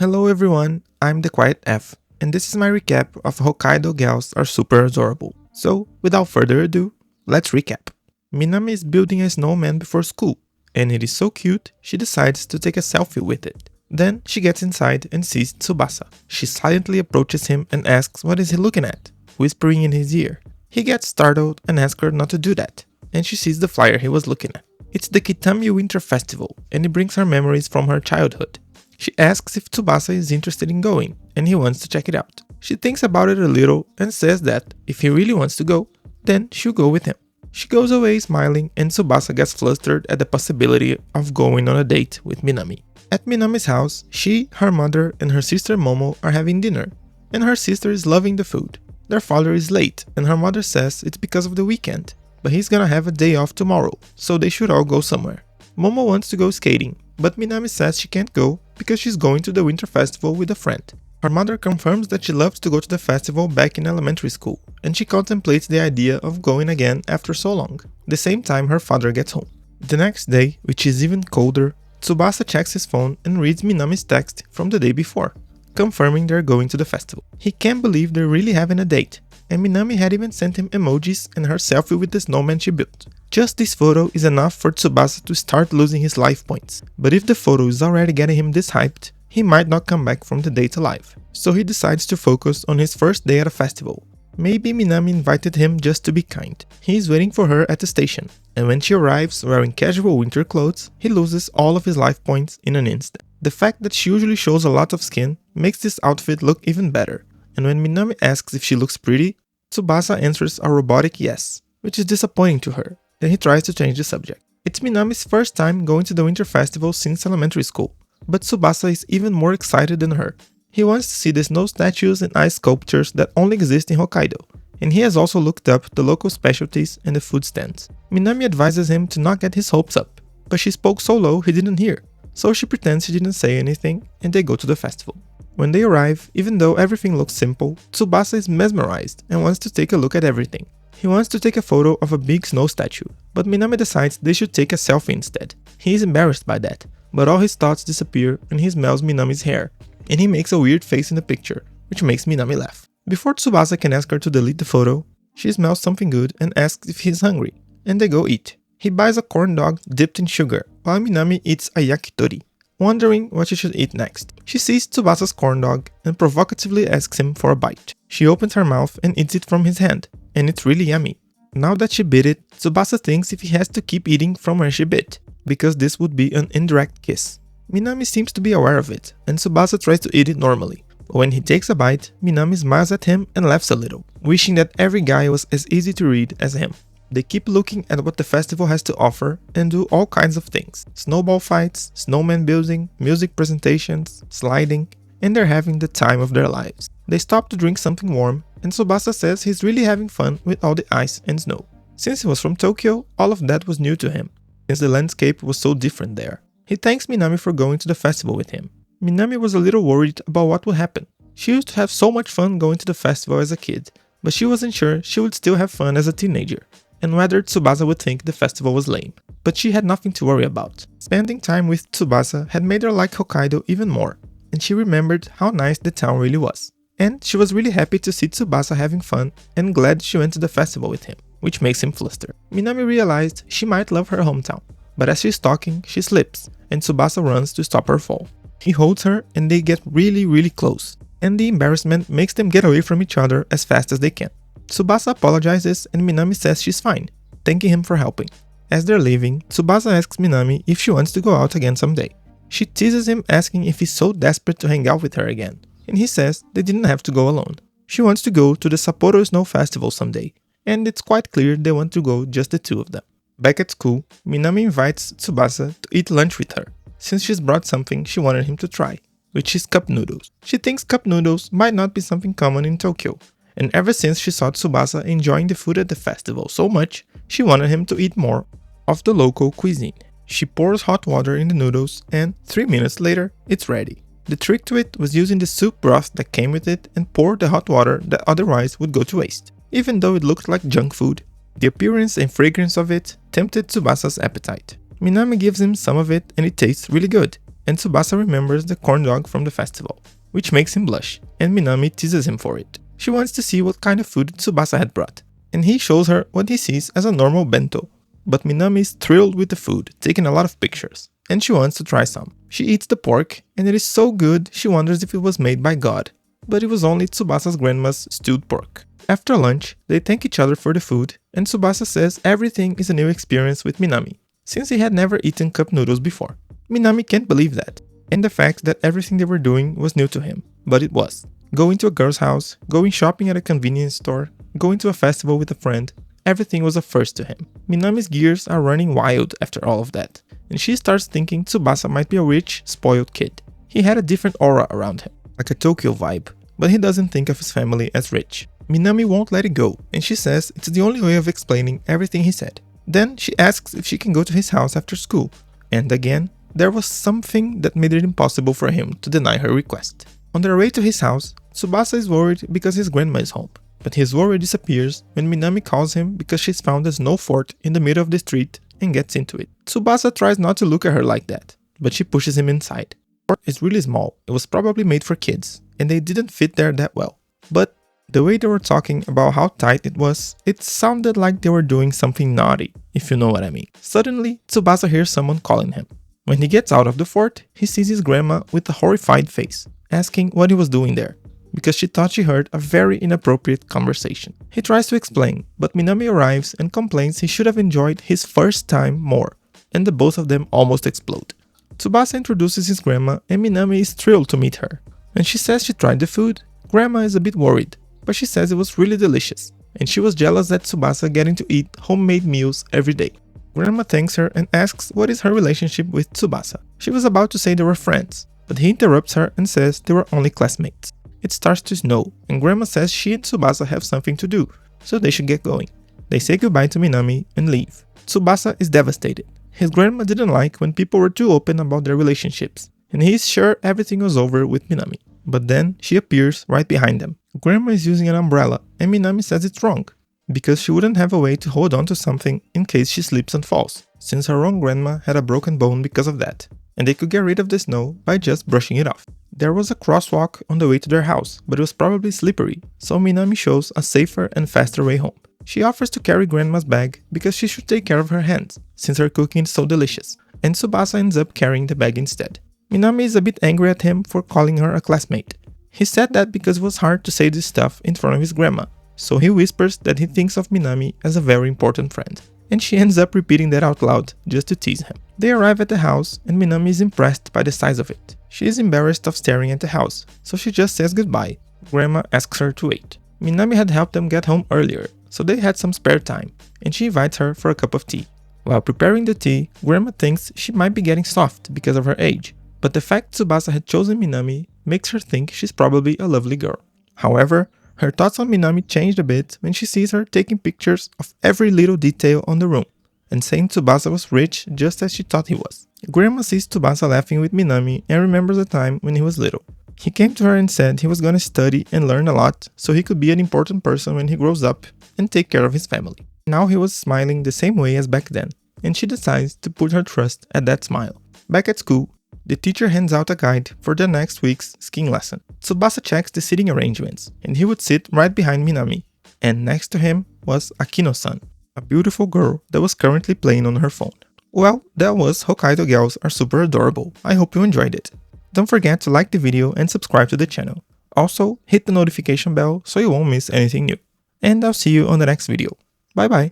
Hello everyone, I'm the Quiet F, and this is my recap of Hokkaido Gals Are Super Adorable. So, without further ado, let's recap. Minami is building a snowman before school, and it is so cute, she decides to take a selfie with it. Then, she gets inside and sees Tsubasa. She silently approaches him and asks what is he looking at, whispering in his ear. He gets startled and asks her not to do that, and she sees the flyer he was looking at. It's the Kitami Winter Festival, and it brings her memories from her childhood. She asks if Tsubasa is interested in going, and he wants to check it out. She thinks about it a little and says that if he really wants to go, then she'll go with him. She goes away smiling, and Tsubasa gets flustered at the possibility of going on a date with Minami. At Minami's house, she, her mother, and her sister Momo are having dinner, and her sister is loving the food. Their father is late, and her mother says it's because of the weekend, but he's gonna have a day off tomorrow, so they should all go somewhere. Momo wants to go skating, but Minami says she can't go because she's going to the winter festival with a friend. Her mother confirms that she loves to go to the festival back in elementary school, and she contemplates the idea of going again after so long. The same time her father gets home. The next day, which is even colder, Tsubasa checks his phone and reads Minami's text from the day before, confirming they're going to the festival. He can't believe they're really having a date, and Minami had even sent him emojis and her selfie with the snowman she built. Just this photo is enough for Tsubasa to start losing his life points, but if the photo is already getting him this hyped, he might not come back from the date alive. So he decides to focus on his first day at a festival. Maybe Minami invited him just to be kind. He is waiting for her at the station, and when she arrives wearing casual winter clothes, he loses all of his life points in an instant. The fact that she usually shows a lot of skin makes this outfit look even better, and when Minami asks if she looks pretty, Tsubasa answers a robotic yes, which is disappointing to her. Then he tries to change the subject. It's Minami's first time going to the winter festival since elementary school, but Tsubasa is even more excited than her. He wants to see the snow statues and ice sculptures that only exist in Hokkaido, and he has also looked up the local specialties and the food stands. Minami advises him to not get his hopes up, but she spoke so low he didn't hear, so she pretends she didn't say anything and they go to the festival. When they arrive, even though everything looks simple, Tsubasa is mesmerized and wants to take a look at everything. He wants to take a photo of a big snow statue, but Minami decides they should take a selfie instead. He is embarrassed by that, but all his thoughts disappear when he smells Minami's hair, and he makes a weird face in the picture, which makes Minami laugh. Before Tsubasa can ask her to delete the photo, she smells something good and asks if he's hungry, and they go eat. He buys a corn dog dipped in sugar, while Minami eats a yakitori, wondering what she should eat next. She sees Tsubasa's corn dog and provocatively asks him for a bite. She opens her mouth and eats it from his hand, and it's really yummy. Now that she bit it, Tsubasa thinks if he has to keep eating from where she bit, because this would be an indirect kiss. Minami seems to be aware of it, and Tsubasa tries to eat it normally. But when he takes a bite, Minami smiles at him and laughs a little, wishing that every guy was as easy to read as him. They keep looking at what the festival has to offer and do all kinds of things. Snowball fights, snowman building, music presentations, sliding, and they're having the time of their lives. They stop to drink something warm, and Tsubasa says he's really having fun with all the ice and snow. Since he was from Tokyo, all of that was new to him, since the landscape was so different there. He thanks Minami for going to the festival with him. Minami was a little worried about what would happen. She used to have so much fun going to the festival as a kid, but she wasn't sure she would still have fun as a teenager, and whether Tsubasa would think the festival was lame. But she had nothing to worry about. Spending time with Tsubasa had made her like Hokkaido even more, and she remembered how nice the town really was. And she was really happy to see Tsubasa having fun and glad she went to the festival with him, which makes him flustered. Minami realized she might love her hometown, but as she's talking, she slips, and Tsubasa runs to stop her fall. He holds her and they get really close, and the embarrassment makes them get away from each other as fast as they can. Tsubasa apologizes and Minami says she's fine, thanking him for helping. As they're leaving, Tsubasa asks Minami if she wants to go out again someday. She teases him asking if he's so desperate to hang out with her again, and he says they didn't have to go alone. She wants to go to the Sapporo Snow Festival someday, and it's quite clear they want to go just the two of them. Back at school, Minami invites Tsubasa to eat lunch with her, since she's brought something she wanted him to try, which is cup noodles. She thinks cup noodles might not be something common in Tokyo, and ever since she saw Tsubasa enjoying the food at the festival so much, she wanted him to eat more of the local cuisine. She pours hot water in the noodles and 3 minutes later, it's ready. The trick to it was using the soup broth that came with it and pour the hot water that otherwise would go to waste. Even though it looked like junk food, the appearance and fragrance of it tempted Tsubasa's appetite. Minami gives him some of it and it tastes really good. and Tsubasa remembers the corn dog from the festival, which makes him blush, and Minami teases him for it. She wants to see what kind of food Tsubasa had brought, and he shows her what he sees as a normal bento. But Minami is thrilled with the food, taking a lot of pictures, and she wants to try some. She eats the pork, and it is so good she wonders if it was made by God. But it was only Tsubasa's grandma's stewed pork. After lunch, they thank each other for the food, and Tsubasa says everything is a new experience with Minami, since he had never eaten cup noodles before. Minami can't believe that, and the fact that everything they were doing was new to him, but it was. Going to a girl's house, going shopping at a convenience store, going to a festival with a friend, everything was a first to him. Minami's gears are running wild after all of that, and she starts thinking Tsubasa might be a rich, spoiled kid. He had a different aura around him, like a Tokyo vibe, but he doesn't think of his family as rich. Minami won't let it go, and she says it's the only way of explaining everything he said. Then she asks if she can go to his house after school, and again, there was something that made it impossible for him to deny her request. On their way to his house, Tsubasa is worried because his grandma is home, but his worry disappears when Minami calls him because she's found a snow fort in the middle of the street and gets into it. Tsubasa tries not to look at her like that, but she pushes him inside. The fort is really small, it was probably made for kids, and they didn't fit there that well. But the way they were talking about how tight it was, it sounded like they were doing something naughty, if you know what I mean. Suddenly, Tsubasa hears someone calling him. When he gets out of the fort, he sees his grandma with a horrified face, asking what he was doing there, because she thought she heard a very inappropriate conversation. He tries to explain, but Minami arrives and complains he should have enjoyed his first time more, and the both of them almost explode. Tsubasa introduces his grandma, and Minami is thrilled to meet her. When she says she tried the food, Grandma is a bit worried, but she says it was really delicious, and she was jealous that Tsubasa getting to eat homemade meals every day. Grandma thanks her and asks what is her relationship with Tsubasa. She was about to say they were friends, but he interrupts her and says they were only classmates. It starts to snow, and Grandma says she and Tsubasa have something to do, so they should get going. They say goodbye to Minami and leave. Tsubasa is devastated. His grandma didn't like when people were too open about their relationships, and he is sure everything was over with Minami. But then she appears right behind them. Grandma is using an umbrella, and Minami says it's wrong, because she wouldn't have a way to hold on to something in case she slips and falls, since her own grandma had a broken bone because of that, and they could get rid of the snow by just brushing it off. There was a crosswalk on the way to their house, but it was probably slippery, so Minami shows a safer and faster way home. She offers to carry Grandma's bag because she should take care of her hands, since her cooking is so delicious, and Tsubasa ends up carrying the bag instead. Minami is a bit angry at him for calling her a classmate. He said that because it was hard to say this stuff in front of his grandma, so he whispers that he thinks of Minami as a very important friend, and she ends up repeating that out loud just to tease him. They arrive at the house, and Minami is impressed by the size of it. She is embarrassed of staring at the house, so she just says goodbye. Grandma asks her to wait. Minami had helped them get home earlier, so they had some spare time, and she invites her for a cup of tea. While preparing the tea, Grandma thinks she might be getting soft because of her age, but the fact Tsubasa had chosen Minami makes her think she's probably a lovely girl. However, her thoughts on Minami changed a bit when she sees her taking pictures of every little detail on the room, and saying Tsubasa was rich just as she thought he was. Grandma sees Tsubasa laughing with Minami and remembers a time when he was little. He came to her and said he was going to study and learn a lot so he could be an important person when he grows up and take care of his family. Now he was smiling the same way as back then, and she decides to put her trust at that smile. Back at school, the teacher hands out a guide for the next week's skiing lesson. Tsubasa checks the seating arrangements, and he would sit right behind Minami, and next to him was Akino-san, a beautiful girl that was currently playing on her phone. Well, that was Hokkaido Gals Are Super Adorable. I hope you enjoyed it. Don't forget to like the video and subscribe to the channel. Also, hit the notification bell so you won't miss anything new. And I'll see you on the next video. Bye bye!